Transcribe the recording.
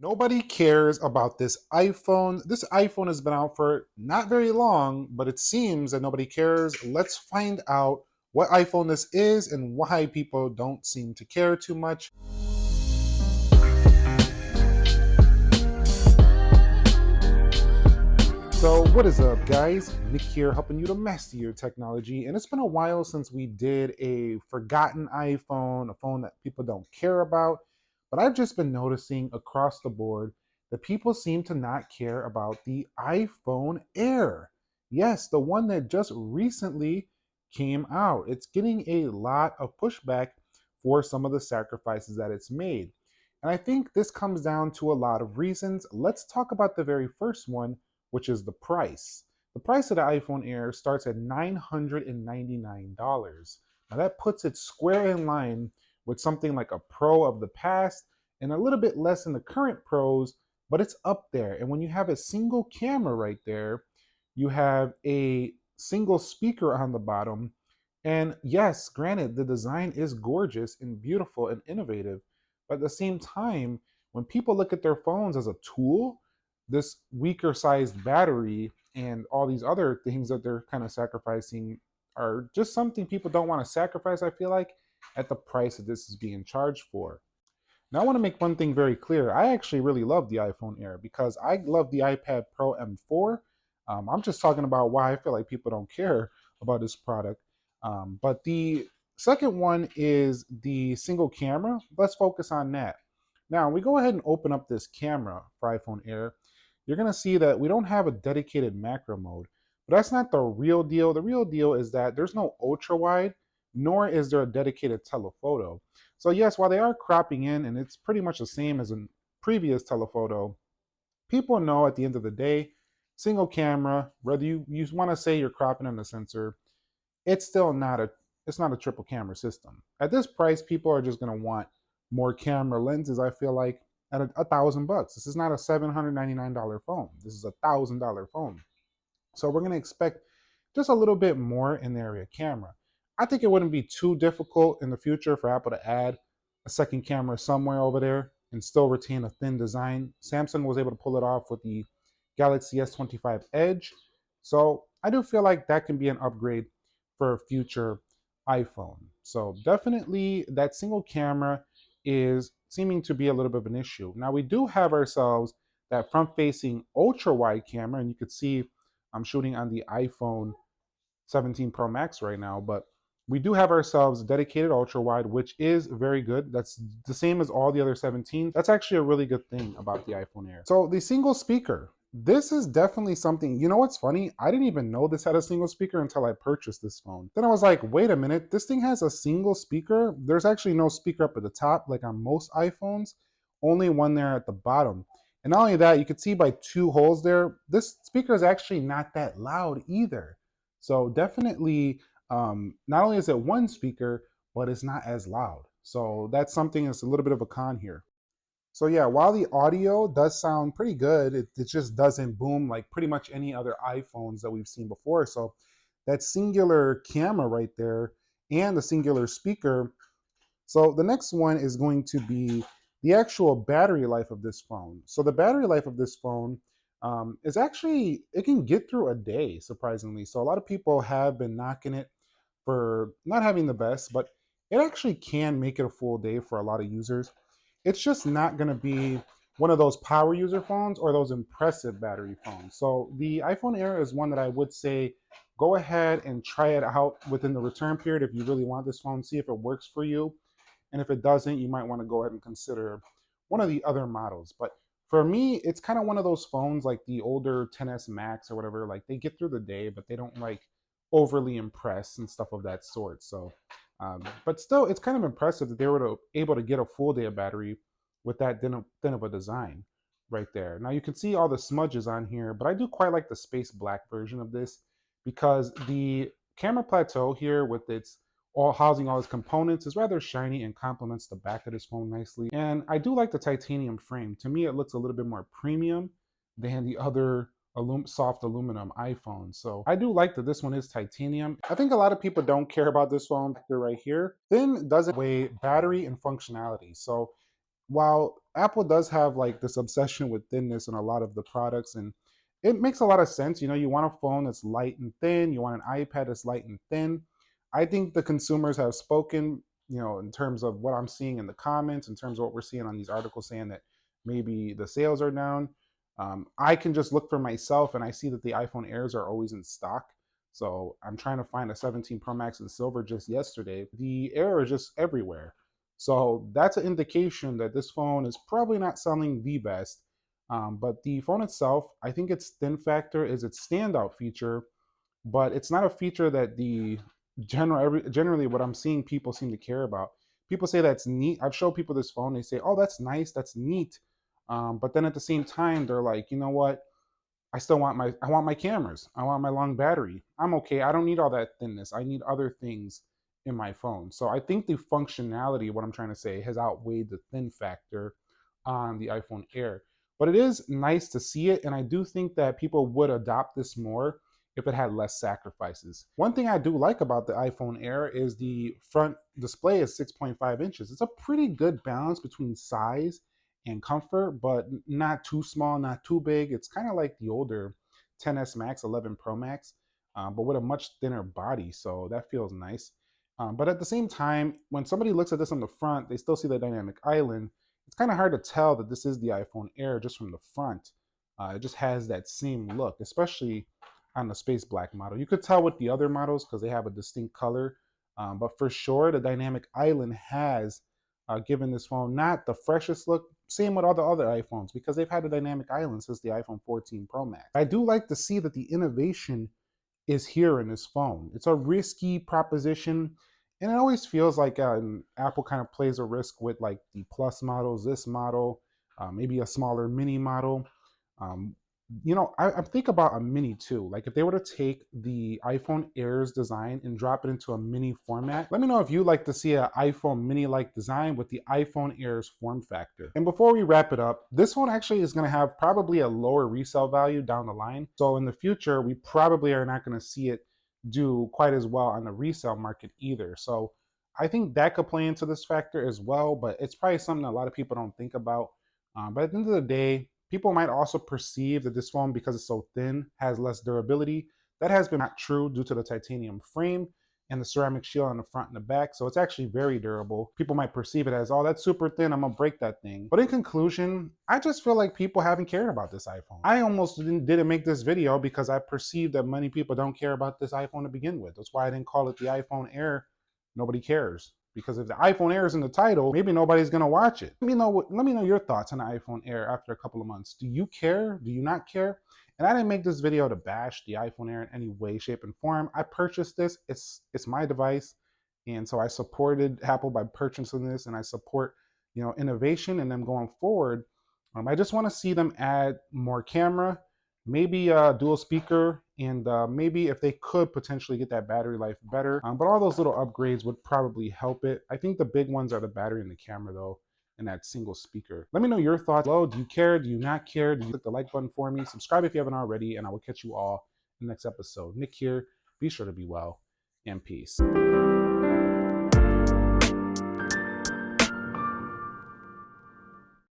Nobody cares about this iPhone. This iPhone has been out for not very long, but it seems that nobody cares. Let's find out what iPhone this is and why people don't seem to care too much. So, what is up, guys? Nick here, helping you to master your technology. And it's been a while since we did a forgotten iPhone, a phone that people don't care about. But I've just been noticing across the board that people seem to not care about the iPhone Air. Yes, the one that just recently came out. It's getting a lot of pushback for some of the sacrifices that it's made. And I think this comes down to a lot of reasons. Let's talk about the very first one, which is the price. The price of the iPhone Air starts at $999. Now that puts it square in line with something like a Pro of the past and a little bit less than the current Pros, but it's up there. And when you have a single camera right there, you have a single speaker on the bottom. And yes, granted, the design is gorgeous and beautiful and innovative. But at the same time, when people look at their phones as a tool, this weaker sized battery and all these other things that they're kind of sacrificing are just something people don't want to sacrifice, I feel like, at the price that this is being charged for. Now, I want to make one thing very clear. I actually really love the iPhone Air because I love the iPad Pro M4. I'm just talking about why I feel like people don't care about this product. But the second one is the single camera. Let's focus on that. Now, we go ahead and open up this camera for iPhone Air. You're going to see that we don't have a dedicated macro mode, but that's not the real deal. The real deal is that there's no ultra wide, nor is there a dedicated telephoto. So yes, while they are cropping in and it's pretty much the same as a previous telephoto, people know at the end of the day, single camera, whether you want to say you're cropping in a sensor, it's still not a triple camera system. At this price, people are just gonna want more camera lenses, I feel like, at $1,000. This is not a $799 phone. This is $1,000 phone. So we're going to expect just a little bit more in the area of camera. I think it wouldn't be too difficult in the future for Apple to add a second camera somewhere over there and still retain a thin design. Samsung was able to pull it off with the Galaxy S25 Edge. So I do feel like that can be an upgrade for a future iPhone. So definitely that single camera is seeming to be a little bit of an issue. Now we do have ourselves that front facing ultra wide camera, and you could see I'm shooting on the iPhone 17 Pro Max right now, but we do have ourselves dedicated ultra wide, which is very good. That's the same as all the other 17. That's actually a really good thing about the iPhone Air. So the single speaker, this is definitely something. You know what's funny? I didn't even know this had a single speaker until I purchased this phone. Then I was like, wait a minute, this thing has a single speaker. There's actually no speaker up at the top like on most iPhones, only one there at the bottom. And not only that, you can see by two holes there, this speaker is actually not that loud either. So definitely, not only is it one speaker, but it's not as loud. So that's something that's a little bit of a con here. So yeah, while the audio does sound pretty good, it just doesn't boom like pretty much any other iPhones that we've seen before. So that singular camera right there and the singular speaker. So the next one is going to be the actual battery life of this phone. So the battery life of this phone is actually, it can get through a day, surprisingly. So a lot of people have been knocking it for not having the best, but it actually can make it a full day for a lot of users. It's just not going to be one of those power user phones or those impressive battery phones. So the iPhone Air is one that I would say go ahead and try it out within the return period if you really want this phone, see if it works for you. And if it doesn't, you might want to go ahead and consider one of the other models. But for me, it's kind of one of those phones like the older 10s Max or whatever. Like they get through the day, but they don't like overly impress and stuff of that sort. So, but still, it's kind of impressive that they were able to get a full day of battery with that thin of a design right there. Now you can see all the smudges on here, but I do quite like the space black version of this because the camera plateau here with its all housing all its components is rather shiny and complements the back of this phone nicely. And I do like the titanium frame. To me, it looks a little bit more premium than the other soft aluminum iPhone. So I do like that this one is titanium. I think a lot of people don't care about this phone factor right here. Thin doesn't weigh battery and functionality. So while Apple does have like this obsession with thinness in a lot of the products, and it makes a lot of sense. You know, you want a phone that's light and thin, you want an iPad that's light and thin. I think the consumers have spoken, you know, in terms of what I'm seeing in the comments, in terms of what we're seeing on these articles saying that maybe the sales are down. I can just look for myself and I see that the iPhone Airs are always in stock. So I'm trying to find a 17 Pro Max in silver just yesterday. The Air is just everywhere. So that's an indication that this phone is probably not selling the best. But the phone itself, I think its thin factor is its standout feature, but it's not a feature that the generally what I'm seeing people seem to care about. People say that's neat. I've showed people this phone. They say, "Oh, that's nice. That's neat." But then at the same time, they're like, "You know what? I want my cameras. I want my long battery. I'm okay. I don't need all that thinness. I need other things in my phone." So I think the functionality, what I'm trying to say, has outweighed the thin factor on the iPhone Air. But it is nice to see it, and I do think that people would adopt this more if it had less sacrifices. One thing I do like about the iPhone Air is the front display is 6.5 inches. It's a pretty good balance between size and comfort, but not too small, not too big. It's kind of like the older 10s Max, 11 Pro Max, but with a much thinner body. So that feels nice. But at the same time, when somebody looks at this on the front, they still see the dynamic island. It's kind of hard to tell that this is the iPhone Air just from the front. It just has that same look, especially on the space black model. You could tell with the other models because they have a distinct color. But for sure, the dynamic island has given this phone not the freshest look. Same with all the other iPhones because they've had a dynamic island since the iPhone 14 Pro Max. I do like to see that the innovation is here in this phone. It's a risky proposition, and it always feels like Apple kind of plays a risk with like the Plus models, this model, maybe a smaller mini model. Um, you know, I think about a mini too. Like if they were to take the iPhone Air's design and drop it into a mini format, let me know if you'd like to see an iPhone mini-like design with the iPhone Air's form factor. And before we wrap it up, this one actually is going to have probably a lower resale value down the line. So in the future, we probably are not going to see it do quite as well on the resale market either. So I think that could play into this factor as well, but it's probably something a lot of people don't think about. But at the end of the day, people might also perceive that this phone, because it's so thin, has less durability. That has been not true due to the titanium frame and the ceramic shield on the front and the back. So it's actually very durable. People might perceive it as, oh, that's super thin, I'm gonna break that thing. But in conclusion, I just feel like people haven't cared about this iPhone. I almost didn't make this video because I perceived that many people don't care about this iPhone to begin with. That's why I didn't call it the iPhone Air. Nobody cares. Because if the iPhone Air is in the title, maybe nobody's gonna watch it. Let me know your thoughts on the iPhone Air after a couple of months. Do you care? Do you not care? And I didn't make this video to bash the iPhone Air in any way, shape, and form. I purchased this. It's my device, and so I supported Apple by purchasing this, and I support innovation and them going forward. I just want to see them add more camera, maybe a dual speaker, and maybe if they could potentially get that battery life better. But all those little upgrades would probably help it. I think the big ones are the battery and the camera though, and that single speaker. Let me know your thoughts below. Do you care? Do you not care? Do you click the like button for me? Subscribe if you haven't already, and I will catch you all in the next episode. Nick here. Be sure to be well, and peace.